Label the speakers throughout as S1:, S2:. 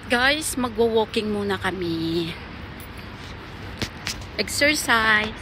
S1: Guys, magwo-walking muna kami. Exercise.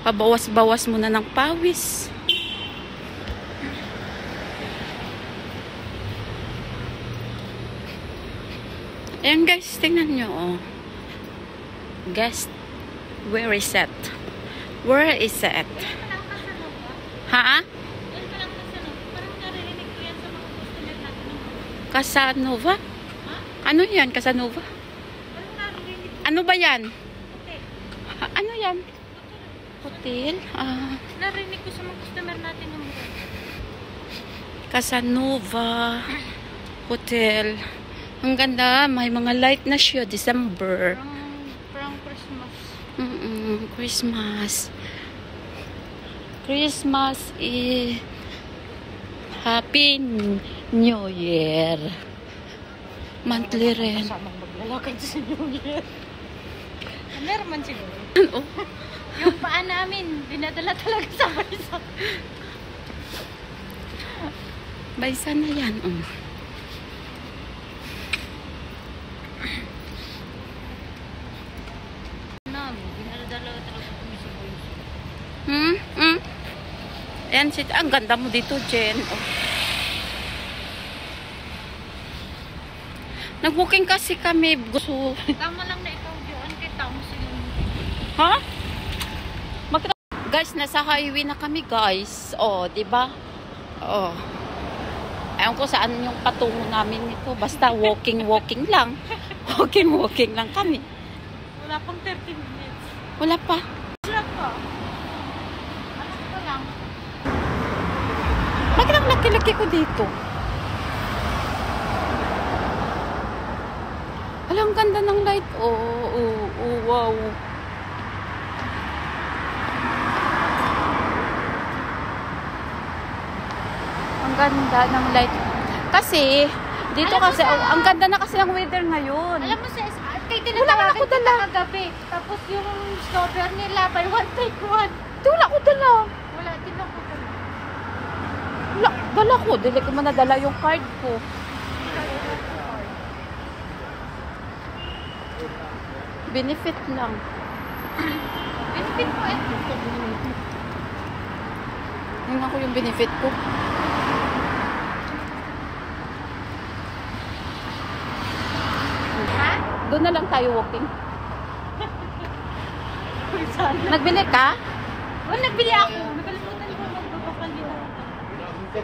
S1: Pabawas-bawas muna ng pawis. Ayan guys, tingnan nyo. Oh. Guess, where is it? Where is it? Ha? Casanova? Ano yan? Casanova? Ano ba yan? Ano yan? Hotel?
S2: Narinig ko sa mga customer natin ng
S1: Casanova Hotel. Ang ganda. May mga light na siya. December.
S2: From Christmas.
S1: Christmas. Christmas is Happy New Year. Monthly rin.
S2: Kasamang maglalakad sa New Year. Meron man siguro.
S1: Ano?
S2: Yung paa namin, dinadala talaga sa baysa.
S1: Baysa na yan.
S2: Dinadala talaga kami sa baysa.
S1: Ayan, ang ganda mo dito, Jen. Nag-booking kasi kami. Gusto.
S2: Tama lang na ikaw yun. Kita mo sila.
S1: Ha? Guys, nasa highway na kami, guys. Oh, 'di ba? Oh. Ayun ko saan yung patungo namin nito. Basta walking lang. Walking lang kami.
S2: Wala pang 30 minutes.
S1: Wala pa.
S2: Wala pa. Alas pa lang.
S1: Bakit ang laki-laki ko dito? Alam, ganda ng light. Oh, wow. Ang ganda ng light. Kasi, dito kasi, ang ganda na kasi ng weather ngayon.
S2: Alam mo sa kay
S1: Wala
S2: tinatawagan
S1: ko dala.
S2: kita kagabi. Tapos yung stopper nila, by one take one.
S1: Wala ko dala.
S2: Wala din ako dala.
S1: Wala, dala ko. Dili ko man nadala yung card ko. Benefit lang.
S2: Benefit mo eh.
S1: Tingnan ko yung benefit ko.
S2: Ha?
S1: Doon na lang tayo walking.
S2: Sana.
S1: Nagbili ka?
S2: Oh, nagbili ako. Nakalimutan ko magpapapalita. 100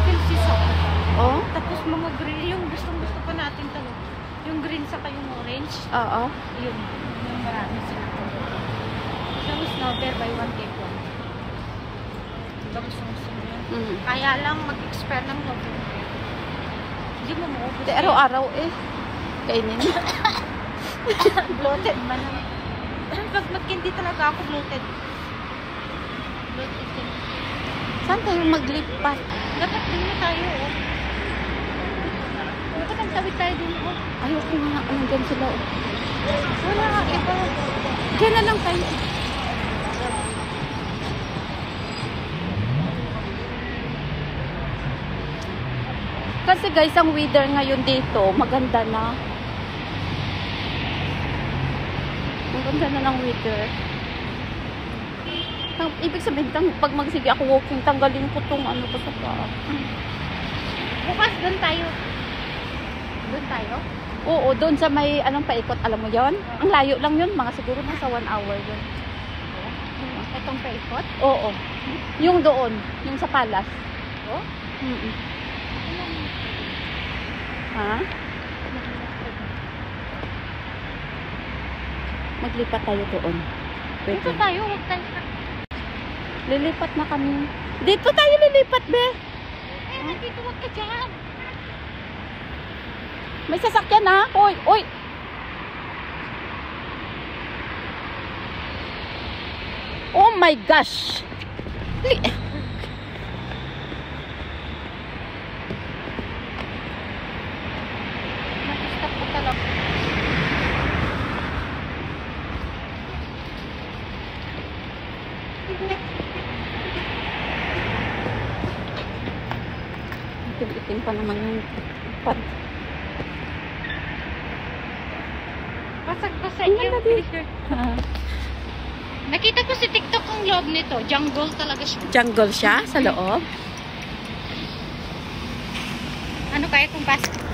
S2: pieces ako.
S1: Oh?
S2: Tapos mga green, yung gustong-gusto pa natin talaga. Yung green saka yung orange.
S1: Oo.
S2: Yun. Yung marami sila. Tapos snowber by one take one. Diba gusto mo yun? Kaya lang mag-expire ng November. Hindi mo maubos.
S1: Araw-araw eh. Kainin.
S2: Bloated man. Pag mag-candy talaga ako bloated. Bloated din.
S1: Saan tayo maglipat?
S2: Dapat din na tayo. Oh. Dapat ang tawid tayo din. Oh.
S1: Ayoko nga. Anong sila? Oh.
S2: Wala. Iba.
S1: Diyan na lang tayo. Kasi guys, ang weather ngayon dito, maganda na. Maganda na ng weather. Ibig sabihin, pag magsige ako walking, tanggalin ko tong ano ko sa paa.
S2: Bukas doon tayo. Doon tayo?
S1: Oo, doon sa may anong paikot, alam mo yon? Ang layo lang yun, mga siguro nasa 1 hour yun.
S2: Itong paikot?
S1: Oo. Yung doon, yung sa Palace.
S2: Oh?
S1: Ha? Maglipat tayo doon. Wait
S2: Dito
S1: lang.
S2: tayo, huwag tayo.
S1: Lilipat na kami. Dito tayo lilipat, be.
S2: Nandito huwag ka dyan.
S1: May sasakyan ha. Oy. Oh my gosh.
S2: Nag-stop ko talaga.
S1: Itim-itim pa naman yung pad.
S2: Basag-basag yung picture. Nakita ko si TikTok ang loob nito. Jungle talaga siya.
S1: Jungle siya sa loob?
S2: Ano kaya kung basket?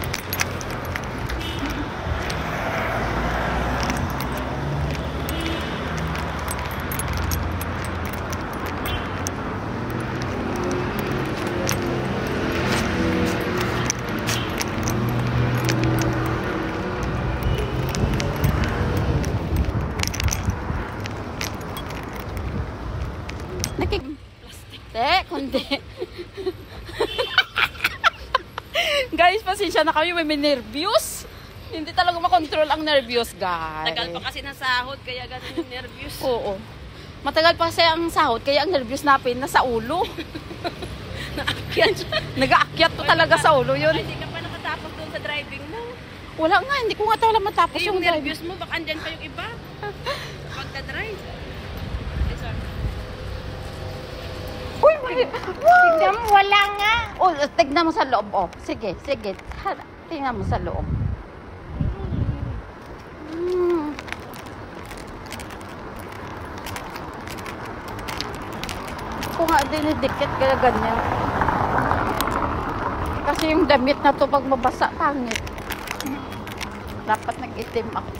S1: Kundi. Guys, pasensya na kami, may nervyos. Hindi talaga makontrol ang nervyos, guys.
S3: Tagal pa kasi ng sahod, kaya ganun yung nervyos.
S1: Oo. Matagal pa kasi ang sahod, kaya ang nervyos natin nasa ulo.
S3: Naakyat.
S1: Nag-aakyat to talaga sa ulo yun.
S3: Ay, hindi ka pa nakatapos doon sa driving mo.
S1: Wala nga, hindi ko nga talaga matapos
S3: Yung
S1: driving.
S3: nervyos mo, baka andyan pa yung iba. Pagdadrive. Ay, sorry.
S1: Uy,
S2: Tignan mo, wala nga.
S1: oh, tignan mo sa loob. Oh, sige, sige. Tingnan mo sa loob. Kung nga dinidikit kaya ganyan. Kasi yung damit na to pag mabasa, pangit. Dapat nag-itim ako.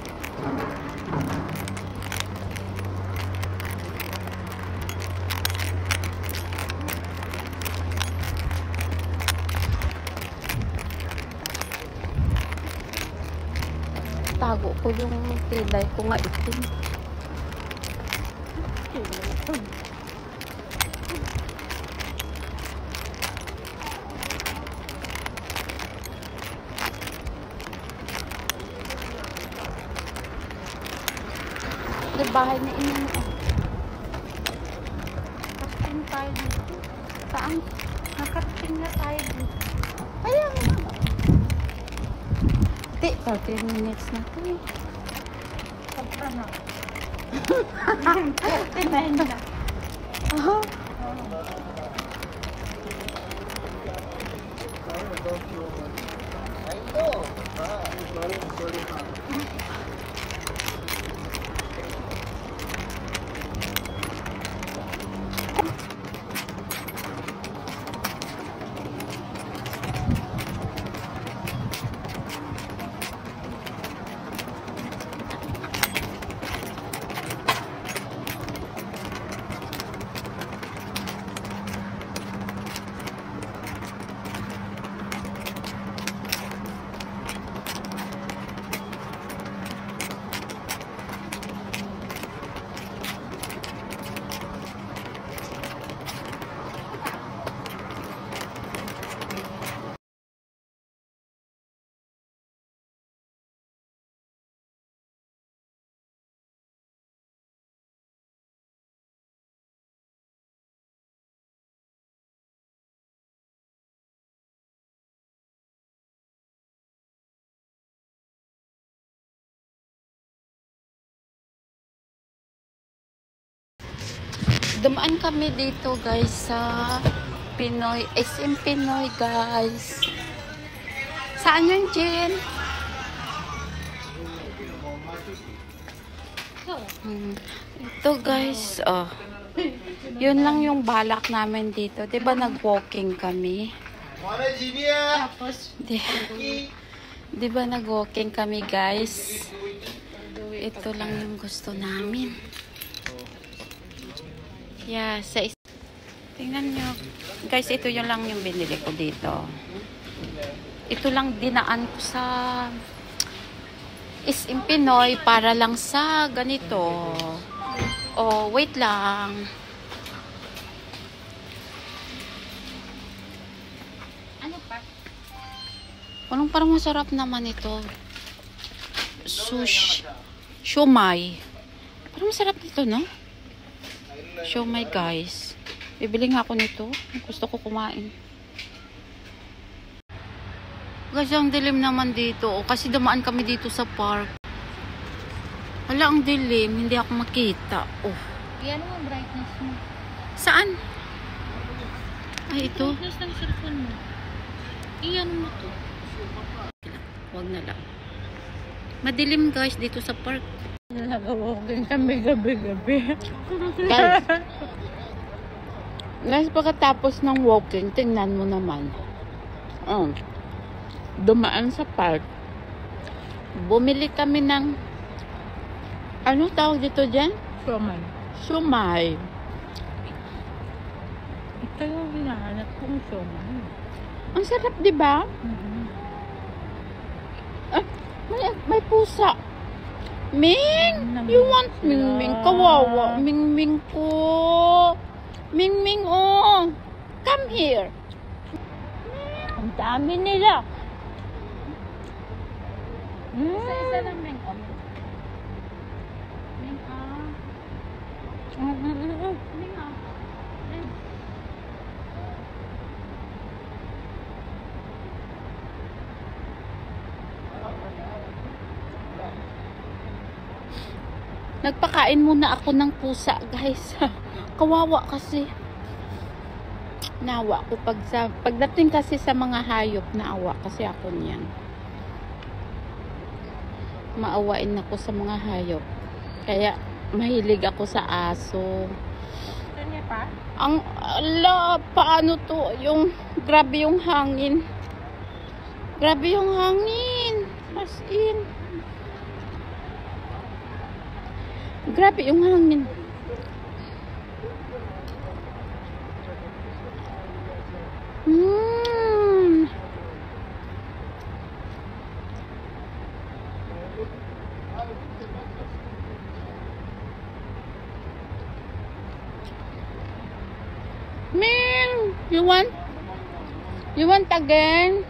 S1: Tago ko yung tilay ko nga itim. Sa bahay na inyo.
S2: Nakarating tayo dito.
S1: Saan?
S2: Nakarating na tayo dito.
S1: Ayan. 30 minutes na to eh.
S2: Sobra na. 39 na.
S1: Oh. Dumaan kami dito guys sa Pinoy, SM Pinoy guys. Saan yun, Jen? Ito guys, oh. Yun lang yung balak namin dito. 'Di ba nag-walking kami?
S2: Tapos,
S1: Di ba nag-walking kami guys? Ito lang yung gusto namin. Yeah, tingnan nyo. Guys, ito yung lang yung binili ko dito. Ito lang dinaan ko sa SM Pinoy para lang sa ganito. Oh, wait lang.
S2: ano pa?
S1: Parang masarap naman ito. Siomai. Parang masarap nito, no? Siomai, guys. Bibili nga ako nito. Gusto ko kumain. Guys, ang dilim naman dito. Kasi dumaan kami dito sa park. Wala, ang dilim. Hindi ako makita. Oh.
S2: Yan mo, brightness mo.
S1: Saan? Ay, ito.
S2: Brightness ng cellphone mo.
S1: Iyan mo to. Wag na lang. Madilim guys dito sa park.
S2: Nag-walking kami gabi-gabi.
S1: Guys. Guys, pagkatapos ng walking, tingnan mo naman. Dumaan sa park. Bumili kami ng ano tawag dito dyan?
S2: Suman.
S1: Sumay.
S2: Ito yung hinahanap kong suman.
S1: Ang sarap, di ba? Ah, may pusa. Ming! You want Ming-Ming? Kawawa. Ming-Ming ko. Ming-Ming, oh. Come here.
S2: Ang dami nila.
S1: Isa-isa lang, Ming. Ming, Ming, Nagpakain muna ako ng pusa, guys. Kawawa kasi. Naawa ko pagdating kasi sa mga hayop, naawa kasi ako niyan. Maawain ako sa mga hayop. Kaya mahilig ako sa aso.
S2: Ito niya pa?
S1: Ang paano to? Yung grabe yung hangin. Grabe yung hangin. As in. Grabe yung hangin. Ming, you want again?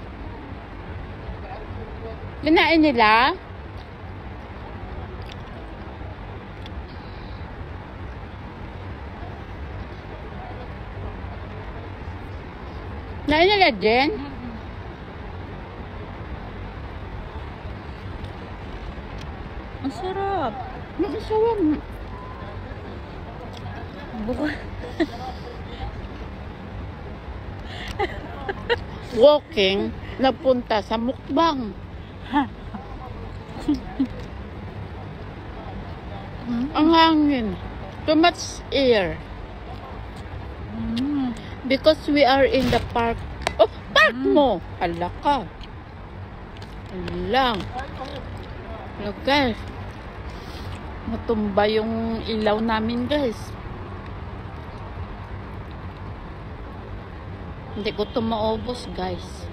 S1: Kinain nila? Kinain nila, Jen?
S2: Ang sarap.
S1: Ang sarap. Walking, napunta sa mukbang. Ang hangin. Too much air. Because we are in the park. Oh, park mo! Hala ka. Hala. Hala guys. Natumba yung ilaw namin guys. Hindi ko ito maubos guys.